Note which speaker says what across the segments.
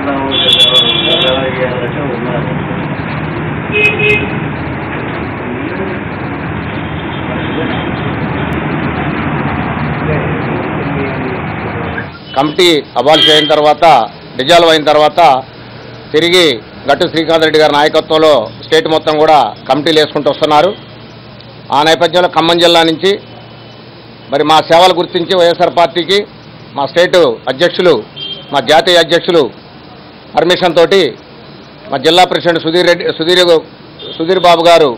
Speaker 1: Committee abolish అయిన తర్వాత dissolve అయిన తర్వాత తిరిగి గట్టు శ్రీకాంత్ రెడ్డి గారి నాయకత్వంలో స్టేట్ మొత్తం కూడా కమిటీలు వేసుకుంటూ వస్తున్నారు. ఆ నేపథ్యంలో ఖమ్మం జిల్లా నుంచి మరి మా సేవలు గుర్తించి వైఎస్ఆర్ పార్టీకి మా స్టేటు అధ్యక్షులు, మా జాతీయ అధ్యక్షులు పర్మిషన్ తోటి మా జిల్లా ప్రెసిడెంట్ సుధీర్ బాబు గారు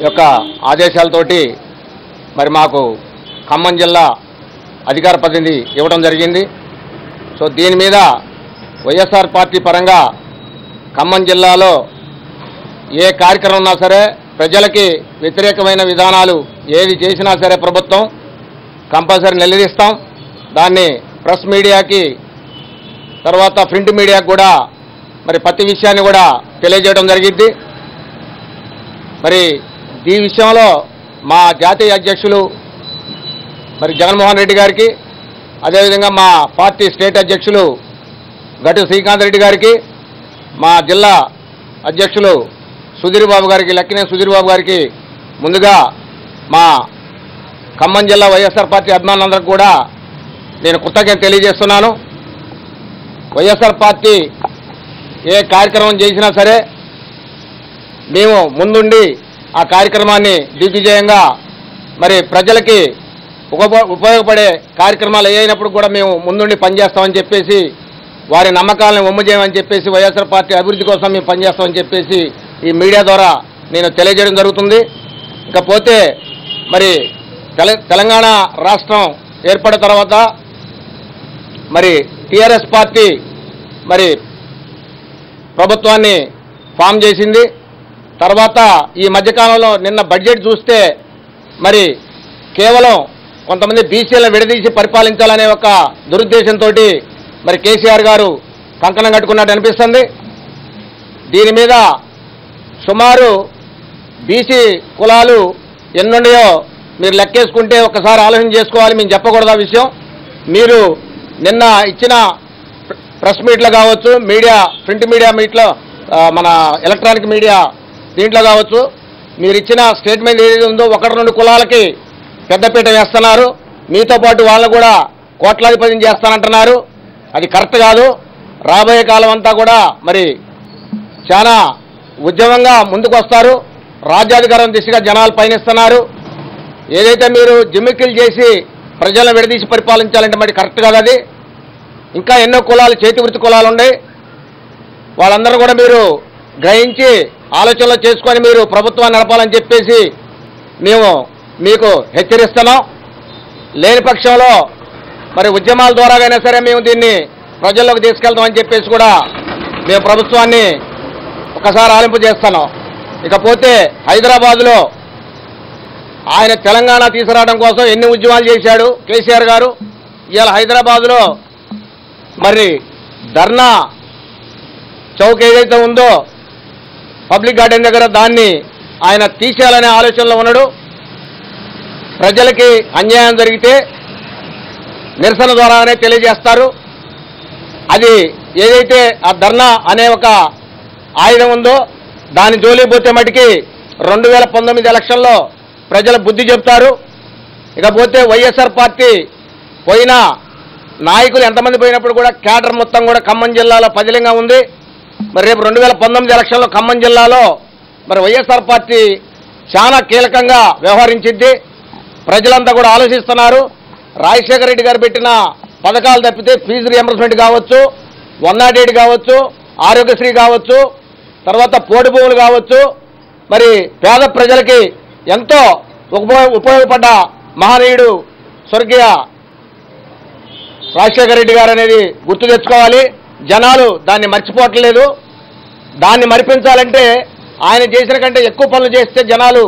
Speaker 1: యొక్క ఆదేశాలతోటి మరి మాకు ఖమ్మం జిల్లా అధికార ప్రతినిధి ఇవ్వడం జరిగింది. సో దీని మీద వైఎస్ఆర్ పార్టీ పరంగా ఖమ్మం జిల్లాలో ఏ కార్యక్రమం ఉన్నా సరే, ప్రజలకి వ్యతిరేకమైన విధానాలు ఏది చేసినా సరే ప్రభుత్వం కంపల్సరీ నిలదీస్తాం. దాన్ని ప్రెస్ మీడియాకి, తర్వాత ప్రింట్ మీడియాకి కూడా మరి ప్రతి విషయాన్ని కూడా తెలియజేయడం జరిగింది. మరి ఈ విషయంలో మా జాతీయ అధ్యక్షులు మరి జగన్మోహన్ రెడ్డి గారికి, అదేవిధంగా మా పార్టీ స్టేట్ అధ్యక్షులు గట్టు శ్రీకాంత్ రెడ్డి గారికి, మా జిల్లా అధ్యక్షులు సుధీర్ బాబు గారికి, లక్కినే సుధీర్ బాబు గారికి ముందుగా మా ఖమ్మం జిల్లా వైఎస్ఆర్ పార్టీ అభిమానులందరికీ కూడా నేను కృతజ్ఞత తెలియజేస్తున్నాను. వైఎస్ఆర్ పార్టీ ఏ కార్యక్రమం చేసినా సరే మేము ముందుండి ఆ కార్యక్రమాన్ని దిగ్విజయంగా మరి ప్రజలకి ఉపయోగపడే కార్యక్రమాలు అయినప్పుడు కూడా మేము ముందుండి పనిచేస్తామని చెప్పేసి, వారి నమ్మకాలను వమ్ము చేయమని చెప్పేసి, వైఎస్ఆర్ పార్టీ అభివృద్ధి కోసం మేము పనిచేస్తామని చెప్పేసి ఈ మీడియా ద్వారా నేను తెలియజేయడం జరుగుతుంది. ఇకపోతే మరి తెలంగాణ రాష్ట్రం ఏర్పడిన తర్వాత మరి టీఆర్ఎస్ పార్టీ మరి ప్రభుత్వాన్ని ఫామ్ చేసింది. తర్వాత ఈ మధ్యకాలంలో నిన్న బడ్జెట్ చూస్తే మరి కేవలం కొంతమంది బీసీలను విడదీసి పరిపాలించాలనే ఒక దురుద్దేశంతో మరి కేసీఆర్ గారు కంకణం కట్టుకున్నట్టు అనిపిస్తుంది. దీని మీద సుమారు బీసీ కులాలు ఎన్నున్నాయో మీరు లెక్కేసుకుంటే ఒకసారి ఆలోచన చేసుకోవాలి. మేము చెప్పకూడదు ఆ విషయం. మీరు నిన్న ఇచ్చిన ప్రెస్ మీట్లో కావచ్చు, మీడియా ప్రింట్ మీడియా మీట్లో, మన ఎలక్ట్రానిక్ మీడియా దీంట్లో కావచ్చు, మీరు ఇచ్చిన స్టేట్మెంట్ ఏదైతే ఉందో 1-2 కులాలకి పెద్దపీట వేస్తున్నారు. మీతో పాటు వాళ్ళని కూడా కోట్లాధిపతిని చేస్తానంటున్నారు. అది కరెక్ట్ కాదు. రాబోయే కాలం అంతా కూడా మరి చాలా ఉద్యమంగా ముందుకు వస్తారు. రాజ్యాధికారం దిశగా జనాలు పయనిస్తున్నారు. ఏదైతే మీరు జిమ్మికిలు చేసి ప్రజలను విడదీసి పరిపాలించాలంటే మరి కరెక్ట్ కాదు. అది ఇంకా ఎన్నో కులాలు, చేతి వృత్తి కులాలు ఉన్నాయి. వాళ్ళందరూ కూడా మీరు గ్రహించి ఆలోచనలు చేసుకొని మీరు ప్రభుత్వాన్ని నడపాలని చెప్పేసి మేము మీకు హెచ్చరిస్తున్నాం. లేని పక్షంలో మరి ఉద్యమాల ద్వారాగైనా సరే మేము దీన్ని ప్రజల్లోకి తీసుకెళ్తామని చెప్పేసి కూడా మేము ప్రభుత్వాన్ని ఒకసారి ఆలింపు చేస్తున్నాం. ఇకపోతే హైదరాబాదులో ఆయన తెలంగాణ తీసుకురావడం కోసం ఎన్ని ఉద్యమాలు చేశాడు కేసీఆర్ గారు. ఇవాళ హైదరాబాదులో మరి ధర్నా చౌక్ ఏదైతే ఉందో పబ్లిక్ గార్డెన్ దగ్గర దాన్ని ఆయన తీసేయాలనే ఆలోచనలో ఉన్నాడు. ప్రజలకి అన్యాయం జరిగితే నిరసన ద్వారానే తెలియజేస్తారు. అది ఏదైతే ఆ ధర్నా అనే ఒక ఆయుధం ఉందో దాని జోలికి పోతే మటుకి 2019 ఎలక్షన్లో ప్రజల బుద్ధి చెప్తారు. ఇకపోతే వైఎస్ఆర్ పార్టీ పోయిన నాయకులు ఎంతమంది పోయినప్పుడు కూడా క్యాడర్ మొత్తం కూడా ఖమ్మం జిల్లాలో పదిలంగా ఉంది. మరి రేపు 2019 ఎలక్షన్లో ఖమ్మం జిల్లాలో మరి వైఎస్ఆర్ పార్టీ చాలా కీలకంగా వ్యవహరించింది. ప్రజలంతా కూడా ఆలోచిస్తున్నారు. రాజశేఖర రెడ్డి గారు పెట్టిన పథకాలు తప్పితే ఫీజు రియంబర్స్మెంట్ కావచ్చు, 108 కావచ్చు, ఆరోగ్యశ్రీ కావచ్చు, తర్వాత పోడు భూములు కావచ్చు, మరి పేద ప్రజలకి ఎంతో ఉపయోగపడ్డ మహనీయుడు స్వర్గీయ రాజశేఖర రెడ్డి గారు అనేది గుర్తు తెచ్చుకోవాలి. జనాలు దాన్ని మర్చిపోవట్లేదు. దాన్ని మరిపించాలంటే ఆయన చేసిన కంటే ఎక్కువ పనులు చేస్తే జనాలు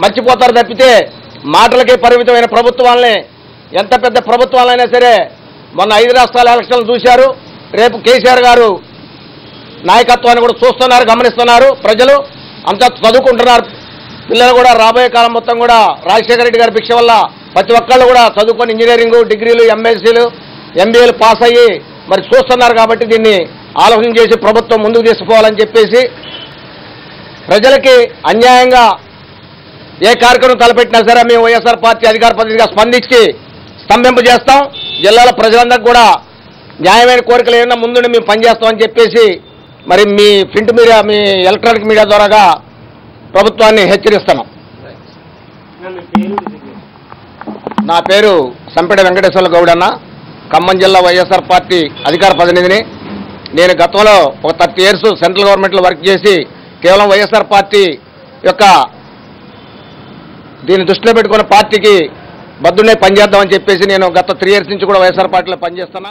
Speaker 1: మర్చిపోతారు తప్పితే మాటలకే పరిమితమైన ప్రభుత్వాలనే, ఎంత పెద్ద ప్రభుత్వాలైనా సరే మొన్న 5 రాష్ట్రాల ఎలక్షన్లు చూశారు. రేపు కేసీఆర్ గారు నాయకత్వాన్ని కూడా చూస్తున్నారు, గమనిస్తున్నారు. ప్రజలు అంతా చదువుకుంటున్నారు. పిల్లలు కూడా రాబోయే కాలం మొత్తం కూడా రాజశేఖర రెడ్డి గారి భిక్ష వల్ల ప్రతి ఒక్కళ్ళు కూడా చదువుకొని ఇంజనీరింగ్, డిగ్రీలు, ఎంఎస్సీలు, ఎంబీఏలు పాస్ అయ్యి మరి చూస్తున్నారు కాబట్టి దీన్ని ఆలోచన చేసి ప్రభుత్వం ముందుకు తీసుకుపోవాలని చెప్పేసి ప్రజలకి అన్యాయంగా ఏ కార్యక్రమం తలపెట్టినా సరే మేము వైఎస్ఆర్ పార్టీ అధికార ప్రతినిధిగా స్పందించి స్తంభింప చేస్తాం. జిల్లాల ప్రజలందరికీ కూడా న్యాయమైన కోరికలు ఏమైనా ముందుండి మేము పనిచేస్తామని చెప్పేసి మరి మీ ప్రింట్ మీడియా, మీ ఎలక్ట్రానిక్ మీడియా ద్వారాగా ప్రభుత్వాన్ని హెచ్చరిస్తున్నాం. నా పేరు సంపెడ వెంకటేశ్వర గౌడ్ అన్న, ఖమ్మం జిల్లా వైఎస్ఆర్ పార్టీ అధికార ప్రతినిధిని. నేను గతంలో ఒక 30 years సెంట్రల్ గవర్నమెంట్లో వర్క్ చేసి కేవలం వైఎస్ఆర్ పార్టీ యొక్క దీన్ని దృష్టిలో పెట్టుకున్న పార్టీకి బద్దునే పనిచేద్దామని చెప్పేసి నేను గత 3 years నుంచి కూడా వైఎస్ఆర్ పార్టీలో పనిచేస్తున్నా.